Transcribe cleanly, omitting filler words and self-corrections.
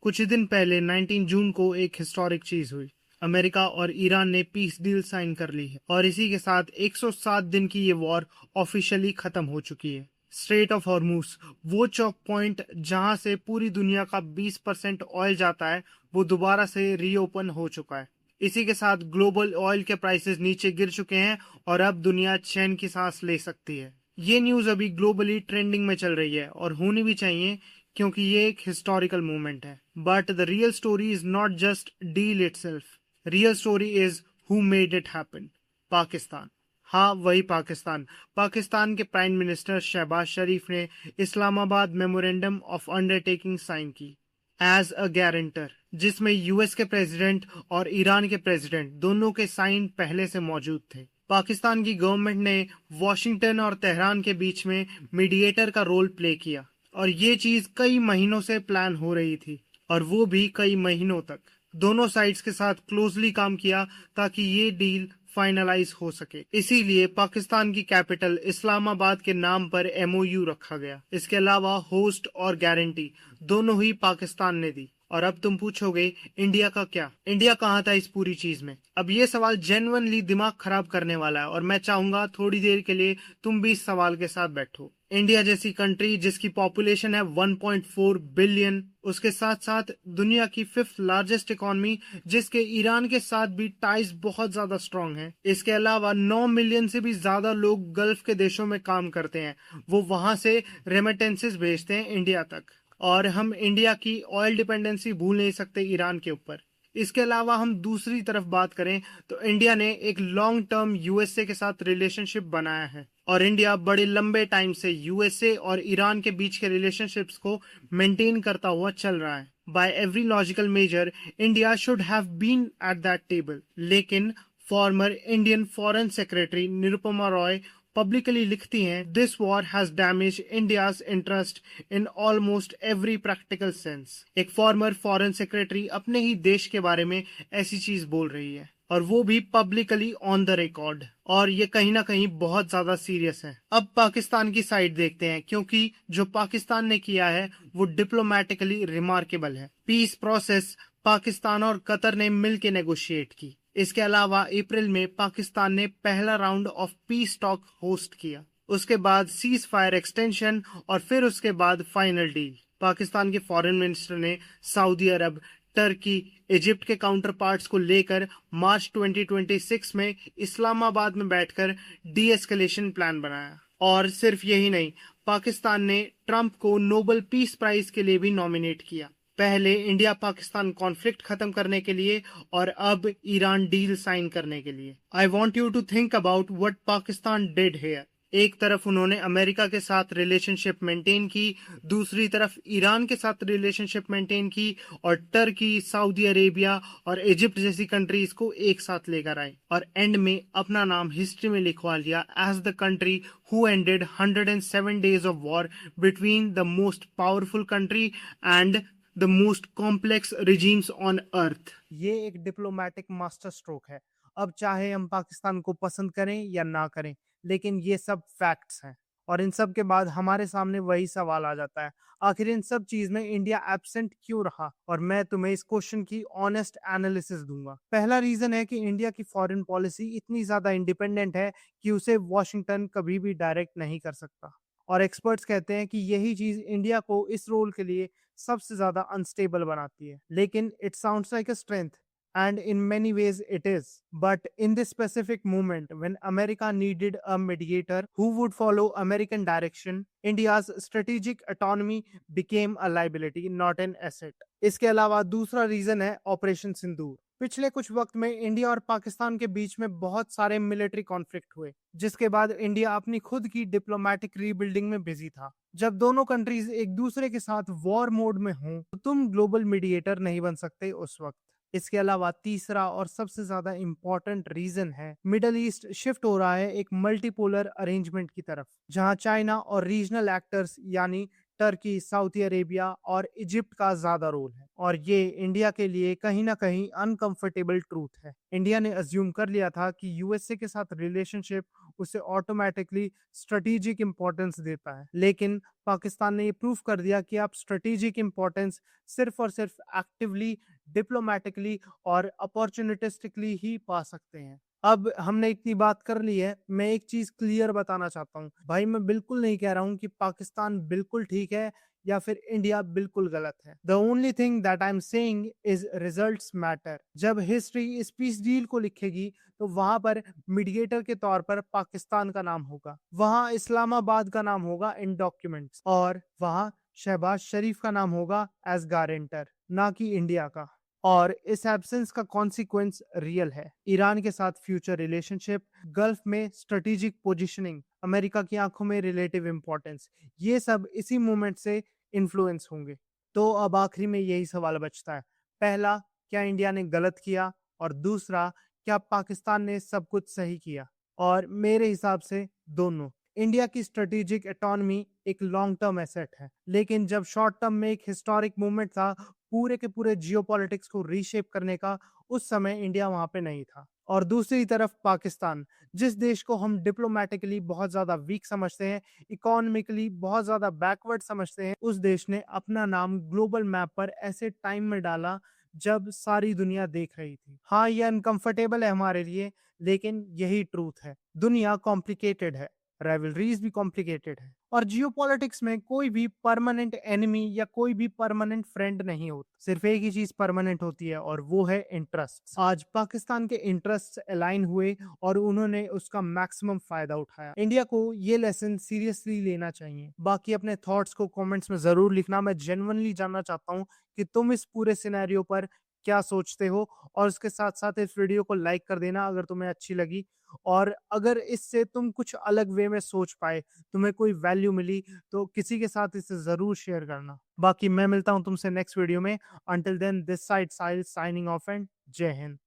कुछ ही दिन पहले 19 जून को एक हिस्टोरिक चीज हुई। अमेरिका और ईरान ने पीस डील साइन कर ली है और इसी के साथ 107 दिन की ये वॉर ऑफिशियली खत्म हो चुकी है। स्ट्रेट ऑफ हॉर्मूज, वो चौक पॉइंट जहां से पूरी दुनिया का 20% ऑयल जाता है, वो दोबारा से रीओपन हो चुका है। इसी के साथ ग्लोबल ऑयल के प्राइसेस नीचे गिर चुके हैं और अब दुनिया चैन की सांस ले सकती है। ये न्यूज अभी ग्लोबली ट्रेंडिंग में चल रही है और होनी भी चाहिए, क्योंकि ये एक हिस्टोरिकल मोमेंट है। But the real story is not just deal itself, real story is who made it happen. Pakistan. हाँ, वही पाकिस्तान। पाकिस्तान के प्राइम मिनिस्टर शहबाज शरीफ ने Islamabad memorandum of undertaking sign की एज अ गारंटर, जिसमें यूएस के प्रेसिडेंट और ईरान के प्रेसिडेंट दोनों के साइन पहले से मौजूद थे। पाकिस्तान की गवर्नमेंट ने वॉशिंगटन और तेहरान के बीच में मीडिएटर का रोल प्ले किया और ये चीज कई महीनों से प्लान हो रही थी, और वो भी कई महीनों तक। दोनों साइड्स के साथ क्लोजली काम किया ताकि ये डील फाइनलाइज हो सके। इसीलिए पाकिस्तान की कैपिटल इस्लामाबाद के नाम पर एमओयू रखा गया। इसके अलावा होस्ट और गारंटी दोनों ही पाकिस्तान ने दी। और अब तुम पूछोगे, इंडिया का क्या? इंडिया कहाँ था इस पूरी चीज में? अब ये सवाल जेन्युइनली दिमाग खराब करने वाला है और मैं चाहूंगा थोड़ी देर के लिए तुम भी इस सवाल के साथ बैठो। इंडिया जैसी कंट्री जिसकी पॉपुलेशन है 1.4 बिलियन, उसके साथ साथ दुनिया की 5th लार्जेस्ट इकोनॉमी, जिसके ईरान के साथ भी टाइज बहुत ज्यादा स्ट्रांग है। इसके अलावा 9 मिलियन से भी ज्यादा लोग गल्फ के देशों में काम करते हैं, वो वहां से रेमिटेंसेस भेजते हैं इंडिया तक। और हम इंडिया की ऑयल डिपेंडेंसी भूल नहीं सकते ईरान के ऊपर। इसके अलावा हम दूसरी तरफ बात करें तो इंडिया ने एक लॉन्ग टर्म यूएसए के साथ रिलेशनशिप बनाया है और इंडिया बड़े लंबे टाइम से यूएसए और ईरान के बीच के रिलेशनशिप्स को मेंटेन करता हुआ चल रहा है। By every logical measure India should have been at that table, लेकिन former Indian foreign secretary Nirupama Roy publicly लिखती हैं, this war has damage India's interest in almost every practical sense. एक फॉर्मर फॉरेन सेक्रेटरी अपने ही देश के बारे में ऐसी चीज बोल रही है, और वो भी पब्लिकली ऑन द रिकॉर्ड, और ये कहीं ना कहीं बहुत ज्यादा सीरियस है। अब पाकिस्तान की साइड देखते हैं, क्योंकि जो पाकिस्तान ने किया है वो डिप्लोमेटिकली रिमार्केबल है। पीस प्रोसेस पाकिस्तान और कतर ने मिलकर नेगोशिएट की। इसके अलावा अप्रैल में पाकिस्तान ने पहला round of peace talk host किया, उसके बाद सीज फायर एक्सटेंशन और फिर उसके बाद फाइनल डील। पाकिस्तान के फॉरेन मिनिस्टर ने सऊदी अरब, टर्की, इजिप्ट के काउंटर पार्ट्स को लेकर मार्च 2026 में इस्लामाबाद में बैठकर डी एस्केलेशन प्लान बनाया। और सिर्फ यही नहीं, पाकिस्तान ने ट्रंप को नोबेल पीस प्राइज के लिए भी नॉमिनेट किया। पहले इंडिया पाकिस्तान कॉन्फ्लिक्ट खत्म करने के लिए और अब ईरान डील साइन करने के लिए। I want you to think about what Pakistan did here. एक तरफ उन्होंने अमेरिका के साथ रिलेशनशिप मेंटेन की, दूसरी तरफ ईरान के साथ रिलेशनशिप मेंटेन की, और टर्की, सऊदी अरेबिया और इजिप्ट जैसी कंट्रीज को एक साथ लेकर आए और एंड में अपना नाम हिस्ट्री में लिखवा लिया as the country who ended 107 days of war between the most powerful country and the most complex regimes on earth। ये एक डिप्लोमेटिक मास्टर स्ट्रोक है। अब चाहे हम पाकिस्तान को पसंद करें या ना करें, लेकिन ये सब फैक्ट्स हैं। और इन सब के बाद हमारे सामने वही सवाल आ जाता है, आखिर इन सब चीज में इंडिया एब्सेंट क्यों रहा? और मैं तुम्हें इस क्वेश्चन की ऑनेस्ट एनालिसिस दूंगा। पहला रीजन है कि इंडिया की फॉरेन पॉलिसी इतनी ज्यादा इंडिपेंडेंट है कि उसे वॉशिंगटन कभी भी डायरेक्ट नहीं कर सकता, और एक्सपर्ट्स कहते हैं कि यही चीज इंडिया को इस रोल के लिए सबसे ज्यादा अनस्टेबल बनाती है। लेकिन it sounds like a strength, and in many ways it is. But in this specific moment, when America needed a mediator who would follow American direction, India's strategic autonomy became a liability, not an asset. इसके अलावा दूसरा reason है operation सिंदूर। पिछले कुछ वक्त में India और पाकिस्तान के बीच में बहुत सारे मिलिट्री कॉन्फ्लिक्ट हुए, जिसके बाद इंडिया अपनी खुद की डिप्लोमेटिक रीबिल्डिंग में बिजी था। जब दोनों कंट्रीज एक दूसरे के साथ वॉर मोड में हों तो तुम ग्लोबल मीडिएटर नहीं बन सकते उस वक्त। इसके अलावा तीसरा और सबसे ज्यादा इंपॉर्टेंट रीजन है, मिडल ईस्ट शिफ्ट हो रहा है एक मल्टीपोलर अरेंजमेंट की तरफ, जहां चाइना और रीजनल एक्टर्स यानी टर्की, सऊदी अरेबिया और इजिप्ट का ज्यादा रोल है। और ये इंडिया के लिए कहीं ना कहीं अनकंफर्टेबल ट्रूथ है। इंडिया ने अज्यूम कर लिया था कि यूएसए के साथ रिलेशनशिप उसे ऑटोमेटिकली स्ट्रेटेजिक इंपॉर्टेंस देता है, लेकिन पाकिस्तान ने ये प्रूव कर दिया कि आप स्ट्रेटेजिक इंपॉर्टेंस सिर्फ और सिर्फ एक्टिवली, डिप्लोमेटिकली और अपॉर्चुनिटिस्टिकली ही पा सकते हैं। अब हमने इतनी बात कर ली है, मैं एक चीज क्लियर बताना चाहता हूँ भाई, मैं बिल्कुल नहीं कह रहा हूँ कि पाकिस्तान बिल्कुल ठीक है या फिर इंडिया बिल्कुल गलत है। The only thing that I am saying is results matter. जब हिस्ट्री इस पीस डील को लिखेगी तो वहां पर मीडिएटर के तौर पर पाकिस्तान का नाम होगा, वहां इस्लामाबाद का नाम होगा इन डॉक्यूमेंट्स, और वहां शहबाज शरीफ का नाम होगा एज गारंटर, ना कि इंडिया का। और इस एब्सेंस का कॉन्सिक्वेंस रियल है। ईरान के साथ फ्यूचर रिलेशनशिप, गल्फ में स्ट्रेटेजिक पोजीशनिंग, अमेरिका की आंखों में रिलेटिव इंपॉर्टेंस, ये सब इसी मूवमेंट से इन्फ्लुएंस होंगे। तो अब आखिरी में यही सवाल बचता है, पहला, क्या इंडिया ने गलत किया, और दूसरा, क्या पाकिस्तान ने सब कुछ सही किया। और मेरे हिसाब से दोनों। इंडिया की स्ट्रेटेजिक इकोनॉमी एक लॉन्ग टर्म एसेट है, लेकिन जब शॉर्ट टर्म में एक हिस्टोरिक मूवमेंट था पूरे के पूरे जियोपॉलिटिक्स को रीशेप करने का, उस समय इंडिया वहां पे नहीं था। और दूसरी तरफ पाकिस्तान, जिस देश को हम डिप्लोमेटिकली बहुत ज्यादा वीक समझते हैं, इकोनॉमिकली बहुत ज्यादा बैकवर्ड समझते हैं, उस देश ने अपना नाम ग्लोबल मैप पर ऐसे टाइम में डाला जब सारी दुनिया देख रही थी। हाँ, ये अनकंफर्टेबल है हमारे लिए, लेकिन यही ट्रूथ है। दुनिया कॉम्प्लिकेटेड है, राइवलरीज भी कॉम्प्लिकेटेड है, और जियोपॉलिटिक्स में कोई भी परमानेंट एनिमी या कोई भी परमानेंट फ्रेंड नहीं होता। सिर्फ एक ही चीज परमानेंट होती है, और वो है इंटरेस्ट। आज पाकिस्तान के इंटरेस्ट अलाइन हुए और उन्होंने उसका मैक्सिमम फायदा उठाया। इंडिया को ये लेसन सीरियसली लेना चाहिए। बाकी अपने थॉट्स को कमेंट्स में जरूर लिखना, मैं जेन्युइनली जानना चाहता हूँ कि तुम इस पूरे सिनेरियो पर क्या सोचते हो। और उसके साथ साथ इस वीडियो को लाइक कर देना अगर तुम्हें अच्छी लगी, और अगर इससे तुम कुछ अलग वे में सोच पाए, तुम्हें कोई वैल्यू मिली, तो किसी के साथ इसे जरूर शेयर करना। बाकी मैं मिलता हूं तुमसे नेक्स्ट वीडियो में। Until then, this side Sahil signing off, and Jai Hind.